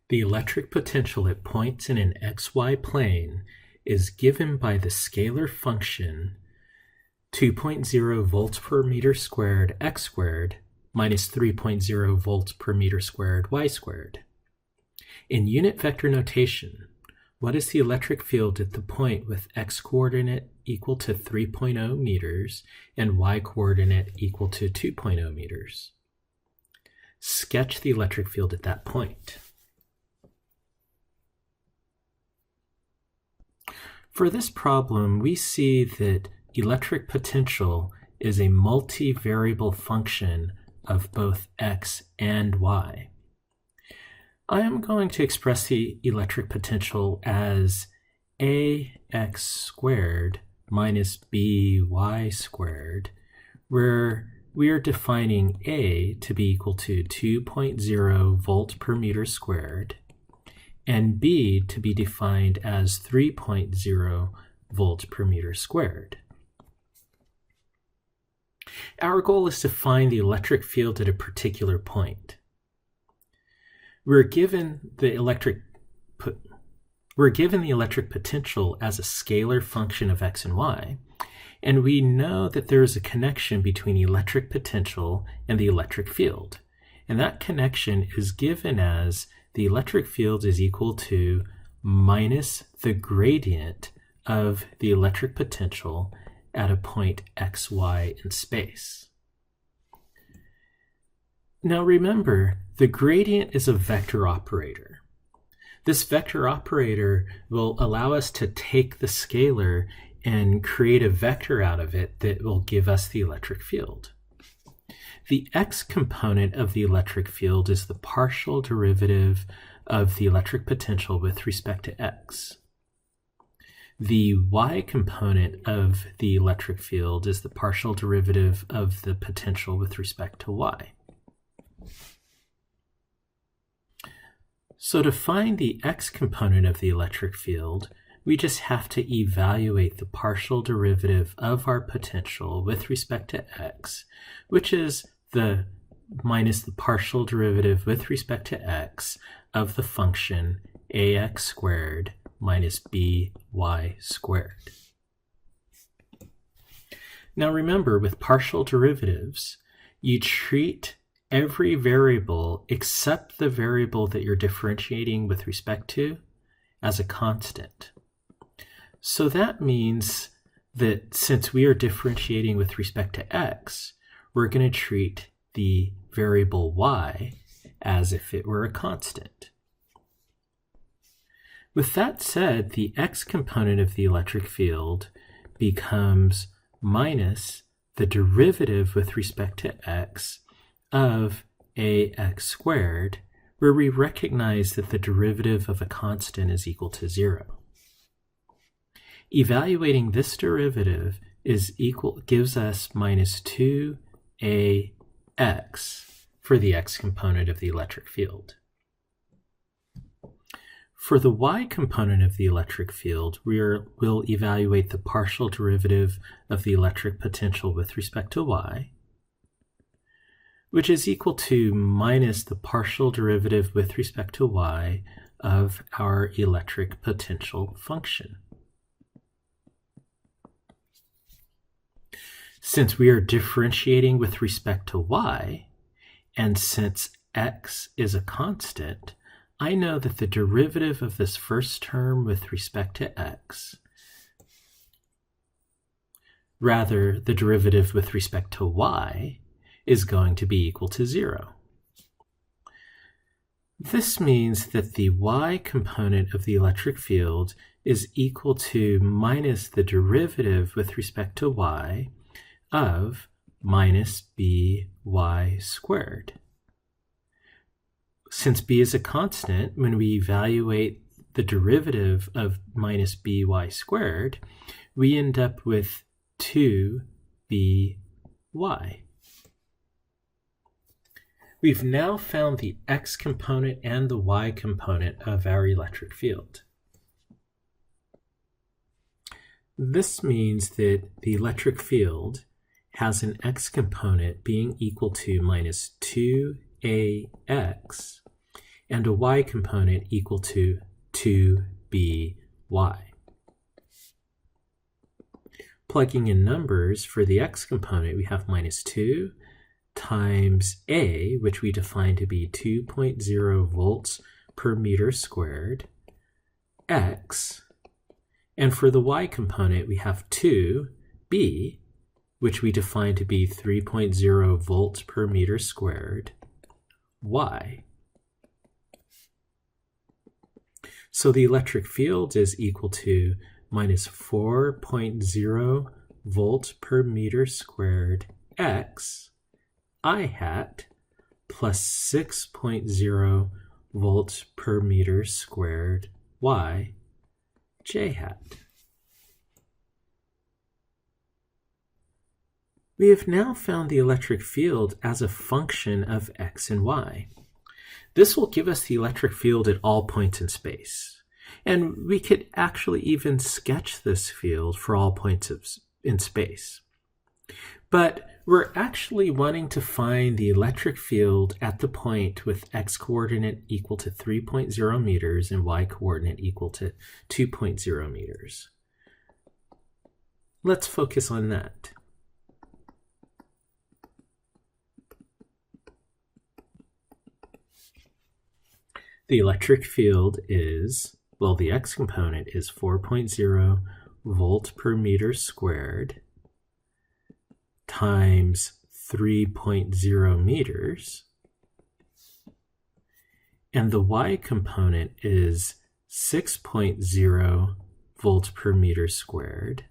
The electric potential at points in an xy plane is given by the scalar function 2.0 volts per meter squared x squared minus 3.0 volts per meter squared y squared. In unit vector notation, what is the electric field at the point with x coordinate equal to 3.0 meters and y coordinate equal to 2.0 meters? Sketch the electric field at that point. For this problem, we see that electric potential is a multivariable function of both x and y. I am going to express the electric potential as ax squared minus by squared, where we are defining a to be equal to 2.0 volts per meter squared, and b to be defined as 3.0 volts per meter squared. Our goal is to find the electric field at a particular point. We're given the electric potential as a scalar function of x and y, and we know that there is a connection between the electric potential and the electric field. And that connection is given as the electric field is equal to minus the gradient of the electric potential at a point xy in space. Now remember, the gradient is a vector operator. This vector operator will allow us to take the scalar and create a vector out of it that will give us the electric field. The x component of the electric field is the partial derivative of the electric potential with respect to x. The y component of the electric field is the partial derivative of the potential with respect to y. So to find the x component of the electric field, we just have to evaluate the partial derivative of our potential with respect to x, which is the minus the partial derivative with respect to x of the function ax squared minus by squared. Now remember, with partial derivatives, you treat every variable except the variable that you're differentiating with respect to as a constant. So that means that since we are differentiating with respect to x, we're going to treat the variable y as if it were a constant. With that said, the x component of the electric field becomes minus the derivative with respect to x of ax squared, where we recognize that the derivative of a constant is equal to 0. Evaluating this derivative gives us minus 2ax for the x component of the electric field. For the y component of the electric field, we'll evaluate the partial derivative of the electric potential with respect to y, which is equal to minus the partial derivative with respect to y of our electric potential function. Since we are differentiating with respect to y, and since x is a constant, I know that the derivative of this first term with respect to x, rather the derivative with respect to y, is going to be equal to 0. This means that the y component of the electric field is equal to minus the derivative with respect to y of minus by squared. Since b is a constant, when we evaluate the derivative of minus by squared, we end up with 2by. We've now found the x component and the y component of our electric field. This means that the electric field has an x component being equal to minus 2ax and a y component equal to 2by. Plugging in numbers for the x component, we have minus 2 times A, which we define to be 2.0 volts per meter squared, x. And for the y component, we have 2B, which we define to be 3.0 volts per meter squared, y. So the electric field is equal to minus 4.0 volts per meter squared, x, I hat, plus 6.0 volts per meter squared, y, j hat. We have now found the electric field as a function of x and y. This will give us the electric field at all points in space. And we could actually even sketch this field for all points in space. But we're actually wanting to find the electric field at the point with x-coordinate equal to 3.0 meters and y-coordinate equal to 2.0 meters. Let's focus on that. The electric field is, well, the x component is 4.0 volt per meter squared times 3.0 meters. And the y component is 6.0 volts per meter squared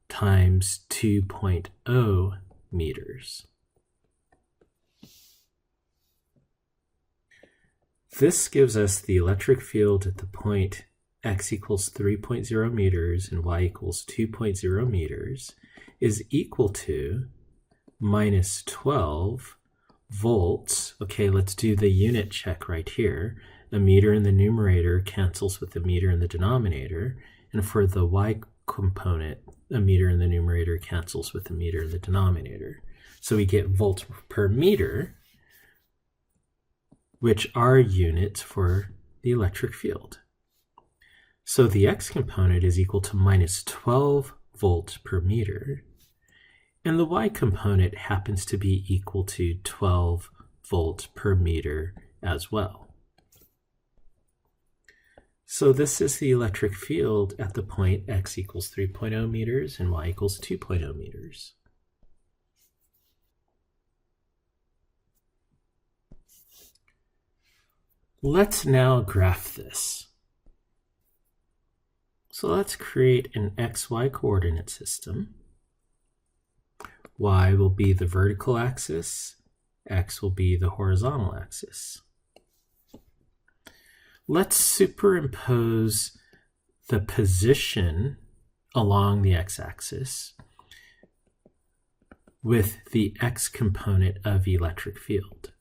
times 2.0 meters. This gives us the electric field at the point x equals 3.0 meters and y equals 2.0 meters is equal to minus 12 volts. Okay, let's do the unit check right here. A meter in the numerator cancels with the meter in the denominator. And for the y component, a meter in the numerator cancels with the meter in the denominator. So we get volts per meter, which are units for the electric field. So the x component is equal to minus 12 volts per meter, and the y component happens to be equal to 12 volts per meter as well. So this is the electric field at the point x equals 3.0 meters and y equals 2.0 meters. Let's now graph this. So let's create an xy coordinate system. Y will be the vertical axis, x will be the horizontal axis. Let's superimpose the position along the x-axis with the x component of electric field.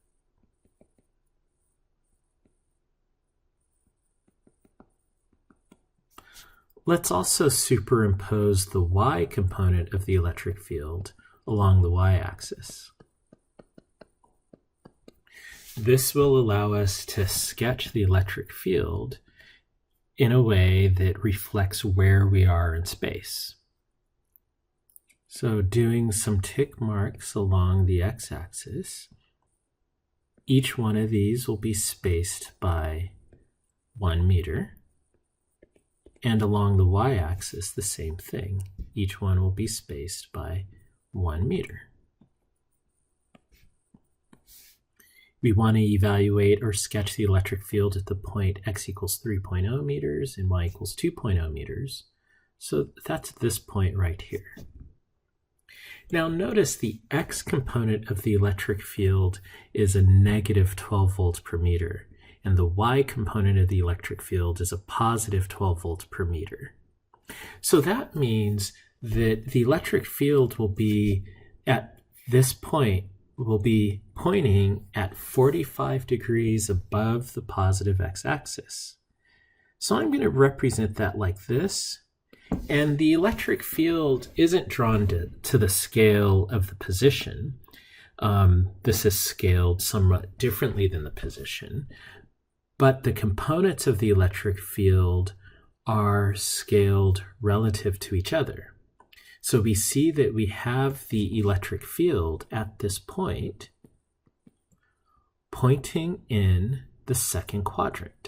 Let's also superimpose the y component of the electric field along the y-axis. This will allow us to sketch the electric field in a way that reflects where we are in space. So doing some tick marks along the x-axis, each one of these will be spaced by 1 meter. And along the y-axis, the same thing. Each one will be spaced by 1 meter. We want to evaluate or sketch the electric field at the point x equals 3.0 meters and y equals 2.0 meters. So that's this point right here. Now notice the x component of the electric field is a negative 12 volts per meter. And the y component of the electric field is a positive 12 volts per meter. So that means that the electric field will be, at this point, will be pointing at 45 degrees above the positive x-axis. So I'm going to represent that like this. And the electric field isn't drawn to the scale of the position. This is scaled somewhat differently than the position, but the components of the electric field are scaled relative to each other. So we see that we have the electric field at this point pointing in the second quadrant.